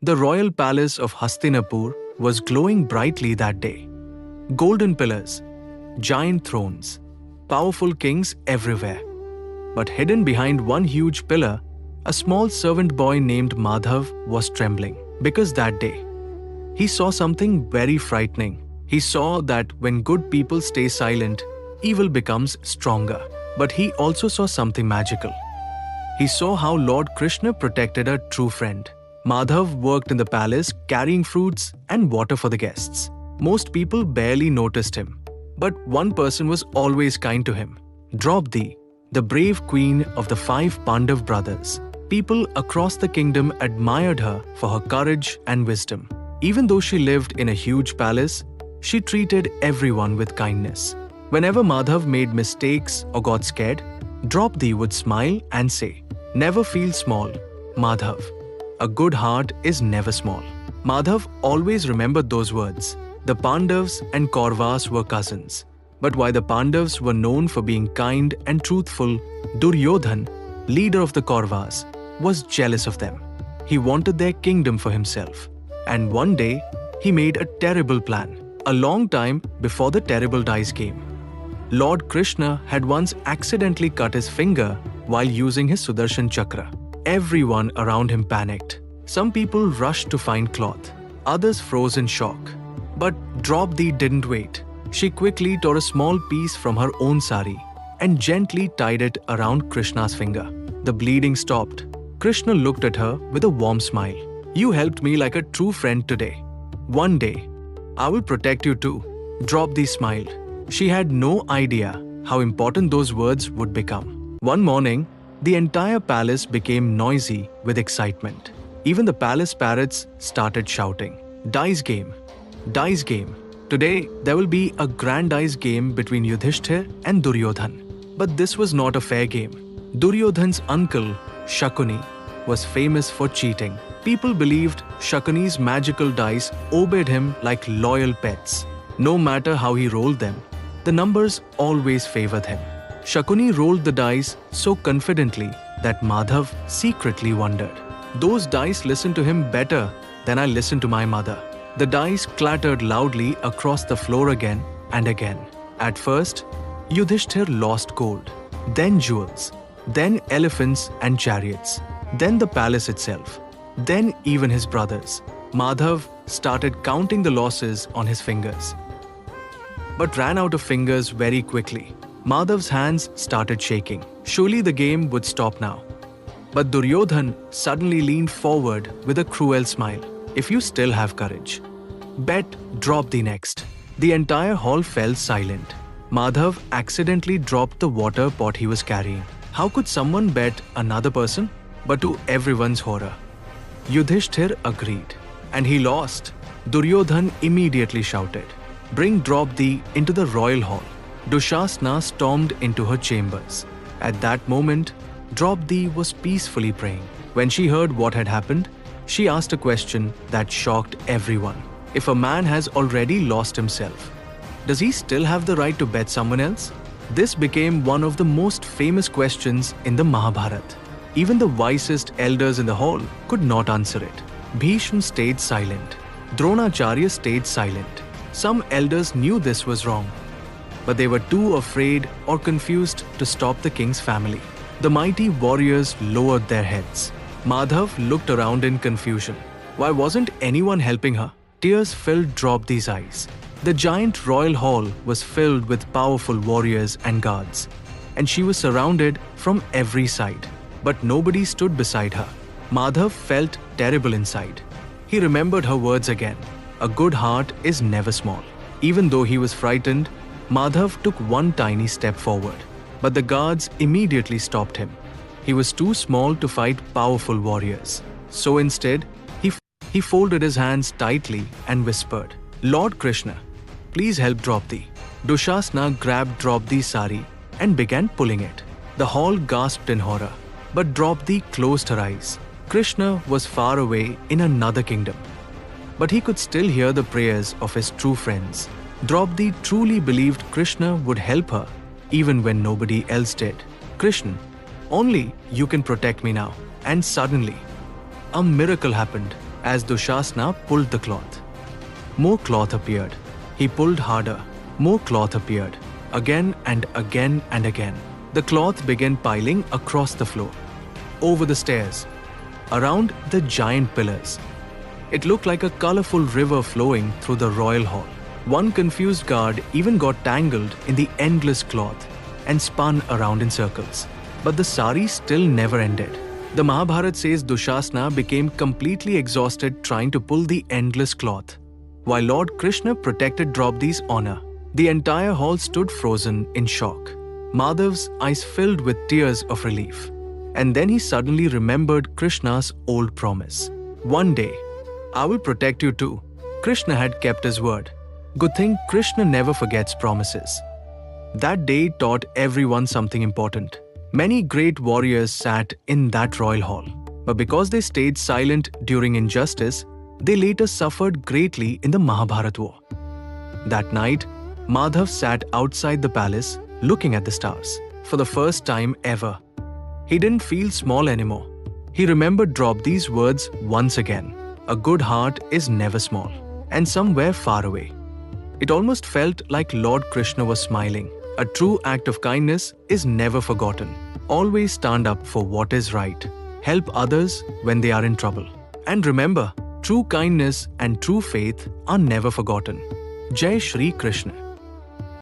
The royal palace of Hastinapur was glowing brightly that day. Golden pillars, giant thrones, powerful kings everywhere. But hidden behind one huge pillar, a small servant boy named Madhav was trembling because that day he saw something very frightening. He saw that when good people stay silent, evil becomes stronger. But he also saw something magical. He saw how Lord Krishna protected a true friend. Madhav worked in the palace carrying fruits and water for the guests. Most people barely noticed him, but one person was always kind to him. Draupadi, the brave queen of the 5 Pandav brothers. People across the kingdom admired her for her courage and wisdom. Even though she lived in a huge palace, she treated everyone with kindness. Whenever Madhav made mistakes or got scared, Draupadi would smile and say, "Never feel small, Madhav. A good heart is never small." Madhav always remembered those words. The Pandavas and Kauravas were cousins. But while the Pandavas were known for being kind and truthful, Duryodhan, leader of the Kauravas, was jealous of them. He wanted their kingdom for himself. And one day, he made a terrible plan. A long time before the terrible dice game, Lord Krishna had once accidentally cut his finger while using his Sudarshan Chakra. Everyone around him panicked. Some people rushed to find cloth. Others froze in shock. But Draupadi didn't wait. She quickly tore a small piece from her own sari and gently tied it around Krishna's finger. The bleeding stopped. Krishna looked at her with a warm smile. "You helped me like a true friend today. One day, I will protect you too." Draupadi smiled. She had no idea how important those words would become. One morning, the entire palace became noisy with excitement. Even the palace parrots started shouting, "Dice game! Dice game! Today, there will be a grand dice game between Yudhishthir and Duryodhan." But this was not a fair game. Duryodhan's uncle, Shakuni, was famous for cheating. People believed Shakuni's magical dice obeyed him like loyal pets. No matter how he rolled them, the numbers always favored him. Shakuni rolled the dice so confidently that Madhav secretly wondered. "Those dice listen to him better than I listen to my mother." The dice clattered loudly across the floor again and again. At first, Yudhishthir lost gold, then jewels, then elephants and chariots, then the palace itself, then even his brothers. Madhav started counting the losses on his fingers, but ran out of fingers very quickly. Madhav's hands started shaking. Surely the game would stop now. But Duryodhan suddenly leaned forward with a cruel smile. "If you still have courage, bet Draupadi next." The entire hall fell silent. Madhav accidentally dropped the water pot he was carrying. How could someone bet another person? But to everyone's horror, Yudhishthir agreed, and he lost. Duryodhan immediately shouted, "Bring Draupadi into the royal hall." Dushasna stormed into her chambers. At that moment, Draupadi was peacefully praying. When she heard what had happened, she asked a question that shocked everyone. If a man has already lost himself, does he still have the right to bet someone else? This became one of the most famous questions in the Mahabharata. Even the wisest elders in the hall could not answer it. Bhishma stayed silent. Dronacharya stayed silent. Some elders knew this was wrong, but they were too afraid or confused to stop the king's family. The mighty warriors lowered their heads. Madhav looked around in confusion. Why wasn't anyone helping her? Tears filled Draupadi's eyes. The giant royal hall was filled with powerful warriors and guards, and she was surrounded from every side. But nobody stood beside her. Madhav felt terrible inside. He remembered her words again. A good heart is never small. Even though he was frightened, Madhav took one tiny step forward. But the guards immediately stopped him. He was too small to fight powerful warriors. So instead, he folded his hands tightly and whispered, "Lord Krishna, please help Draupadi." Dushasna grabbed Draupadi's sari and began pulling it. The hall gasped in horror, but Draupadi closed her eyes. Krishna was far away in another kingdom, but he could still hear the prayers of his true friends. Draupadi truly believed Krishna would help her, even when nobody else did. "Krishna, only you can protect me now." And suddenly, a miracle happened. as Dushasana pulled the cloth. More cloth appeared. He pulled harder. More cloth appeared. Again and again and again. The cloth began piling across the floor, over the stairs, around the giant pillars. It looked like a colorful river flowing through the royal hall. One confused guard even got tangled in the endless cloth and spun around in circles. But the sari still never ended. The Mahabharata says Dushasana became completely exhausted trying to pull the endless cloth, while Lord Krishna protected Draupadi's honor. The entire hall stood frozen in shock. Madhav's eyes filled with tears of relief. And then he suddenly remembered Krishna's old promise. One day, I will protect you too. Krishna had kept his word. Good thing Krishna never forgets promises. That day taught everyone something important. Many great warriors sat in that royal hall, but because they stayed silent during injustice, they later suffered greatly in the Mahabharata war. That night, Madhav sat outside the palace looking at the stars. For the first time ever, he didn't feel small anymore. He remembered Draupadi's words once again. A good heart is never small, and somewhere far away. It almost felt like Lord Krishna was smiling. A true act of kindness is never forgotten. Always stand up for what is right. Help others when they are in trouble. And remember, true kindness and true faith are never forgotten. Jai Shri Krishna.